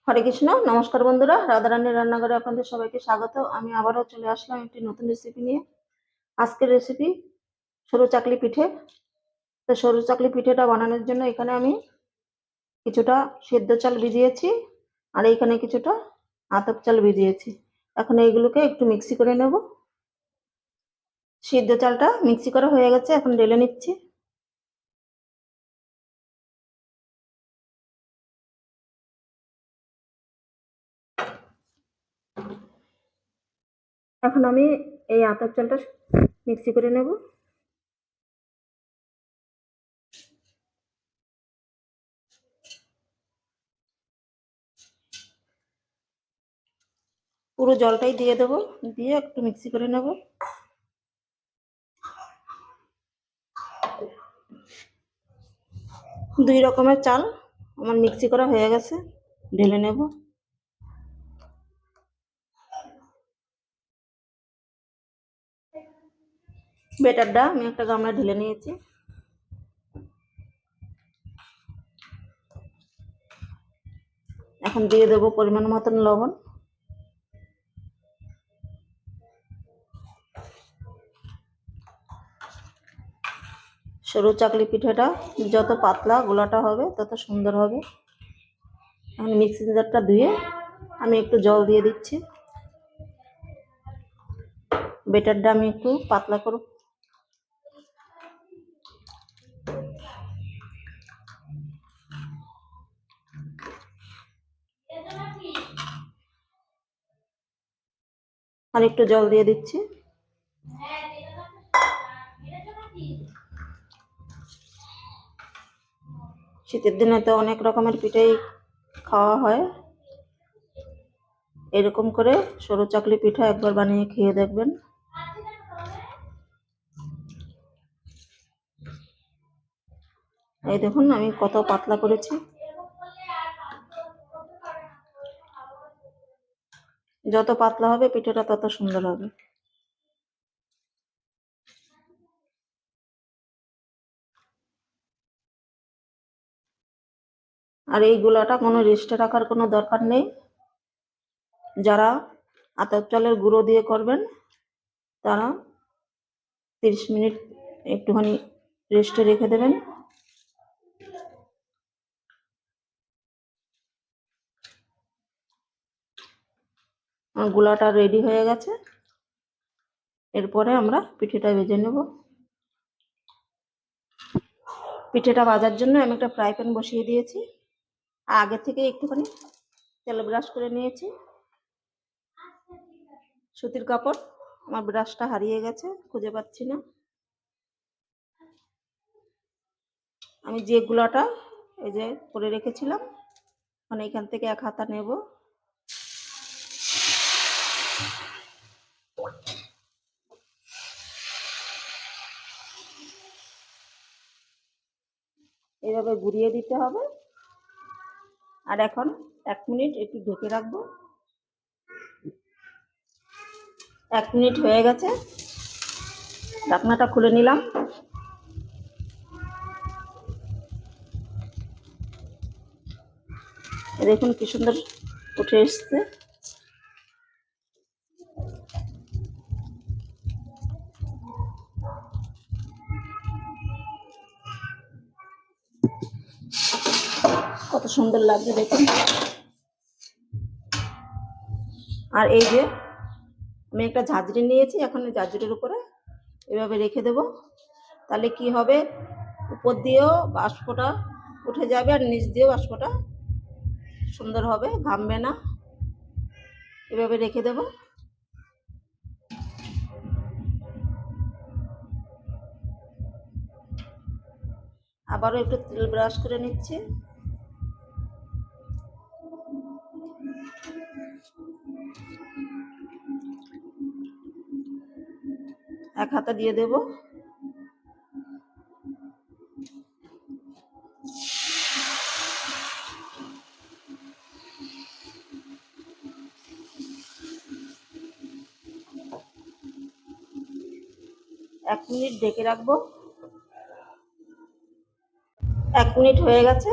হরে কৃষ্ণ। নমস্কার বন্ধুরা, রাধারানীর রান্নাঘরে আপনাদের সবাইকে স্বাগত। আমি আবারও চলে আসলাম একটি নতুন রেসিপি নিয়ে। আজকের রেসিপি সরু চাকলি পিঠে। তো সরু চাকলি পিঠেটা বানানোর জন্য এখানে আমি কিছুটা সেদ্ধ চাল ভিজিয়েছি, আর এইখানে কিছুটা আতপ চাল ভিজিয়েছি। এখন এইগুলোকে একটু মিক্সি করে নেব। সেদ্ধ চালটা মিক্সি করা হয়ে গেছে, এখন ঢেলে নিচ্ছি। এখন আমি এই আতপ চালটা মিক্সি করে নেব। পুরো জলটাই দিয়ে দেবো, দিয়ে একটু মিক্সি করে নেব। দুই রকমের চাল আমার মিক্সি করা হয়ে গেছে, ঢেলে নেব। বেটারটা আমি একটা গামলা ঢেলে নিয়েছি। এখন দিয়ে দেবো পরিমাণ মতন লবণ। সরু চাকলি পিঠাটা যত পাতলা গোলাটা হবে তত সুন্দর হবে। এখন মিক্সি জারটা ধুয়ে আমি একটু জল দিয়ে দিচ্ছি। বেটারটা আমি একটু পাতলা করব। আর একটু জল দিয়ে দিচ্ছি। শীতের দিনে তো অনেক রকমের পিঠাই খাওয়া হয়। এরকম করে সরু চাকলি পিঠা একবার বানিয়ে খেয়ে দেখবেন। এই দেখুন আমি কত পাতলা করেছি। যত পাতলা হবে পিঠাটা তত সুন্দর হবে। আর এই গোলাটা কোনো রেস্টে রাখার কোনো দরকার নেই। যারা আতপ চালের গুঁড়ো দিয়ে করবেন তারা 30 মিনিট একটুখানি রেস্টে রেখে দেবেন। গোলাটা রেডি হয়ে গেছে। এরপরে আমরা পিঠেটা ভেজে নেব। পিঠেটা ভাজার জন্য আমি একটা ফ্রাই প্যান বসিয়ে দিয়েছি। আগে থেকে একটুখানি তেল ব্রাশ করে নিয়েছি। সুতির কাপড়, আমার ব্রাশটা হারিয়ে গেছে, খুঁজে পাচ্ছি না। আমি যে গুলাটা এই যে করে রেখেছিলাম, মানে এখান থেকে এক হাতা নেব। এইভাবে ঘুরিয়ে দিতে হবে। আর এখন 1 মিনিট একটু ঢেকে রাখবো। 1 মিনিট হয়ে গেছে, ঢাকনাটা খুলে নিলাম। দেখুন কি সুন্দর উঠে এসছে। কত সুন্দর লাগছে দেখুন। আর এই যে আমি একটা ঝাঁঝরি নিয়েছি, এখন এই ঝাঁঝরির উপরে এভাবে রেখে দেব। তাহলে কি হবে, উপর দিয়েও বাষ্পটা উঠে যাবে আর নিচ দিয়েও বাষ্পটা সুন্দর হবে, ঘামবে না। এভাবে রেখে দেব। আবারও একটু তেল ব্রাশ করে নিচ্ছি। এক হাতা দিয়ে দেব। এক মিনিট ঢেকে রাখবো। 1 মিনিট হয়ে গেছে।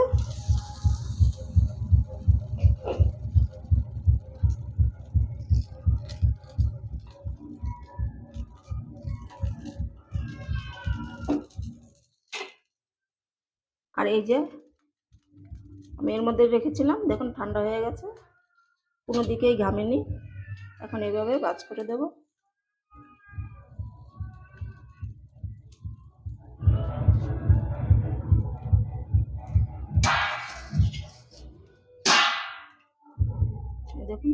আর এই যে আমি এর মধ্যে রেখেছিলাম, দেখুন ঠান্ডা হয়ে গেছে, কোনো দিকেই ঘামেনি। এখন এইভাবে ভাঁজ করে দেব। দেখুন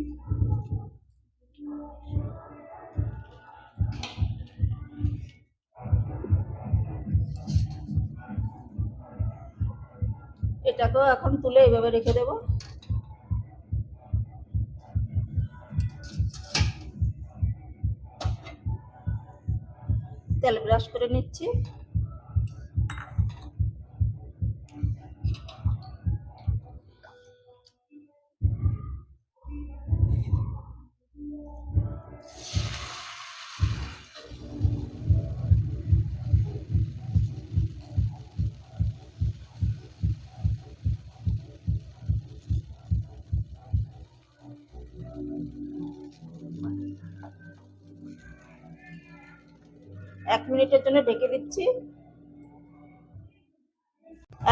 এটাকেও এখন তুলে এইভাবে রেখে দেব। তেল ব্রাশ করে নিচ্ছি। এক মিনিটের জন্য ঢেকে দিচ্ছি।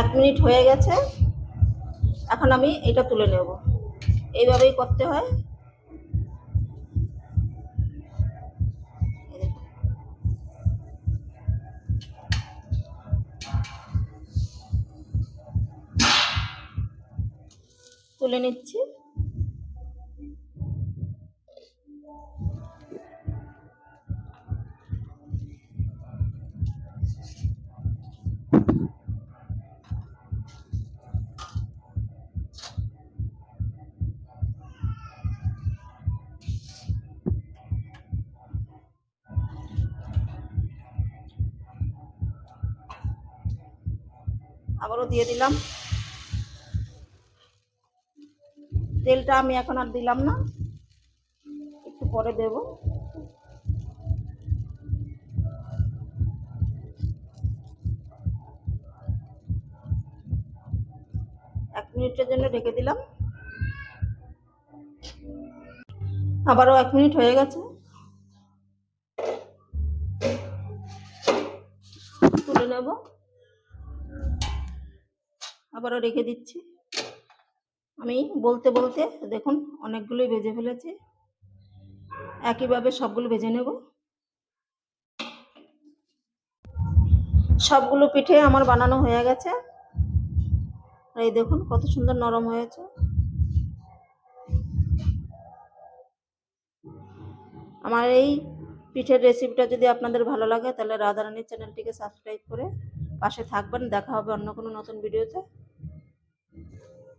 1 মিনিট হয়ে গেছে, এখন আমি এটা তুলে নেব। এইভাবেই করতে হয়। তুলে নিচ্ছি। আবারও দিয়ে দিলাম। তেলটা আমি এখন আর দিলাম না, একটু পরে দেব। এক মিনিটের জন্য ঢেকে দিলাম। আবারও 1 মিনিট হয়ে গেছে, তুলে নেব। আবারও রেখে দিচ্ছি। আমি বলতে বলতে দেখুন অনেকগুলোই ভেজে ফেলেছি। একইভাবে সবগুলো ভেজে নেব। সবগুলো পিঠে আমার বানানো হয়ে গেছে। এই দেখুন কত সুন্দর নরম হয়েছে। আমার এই পিঠের রেসিপিটা যদি আপনাদের ভালো লাগে তাহলে রাধারানীর চ্যানেলটিকে সাবস্ক্রাইব করে পাশে থাকবেন। দেখা হবে অন্য কোনো নতুন ভিডিওতে।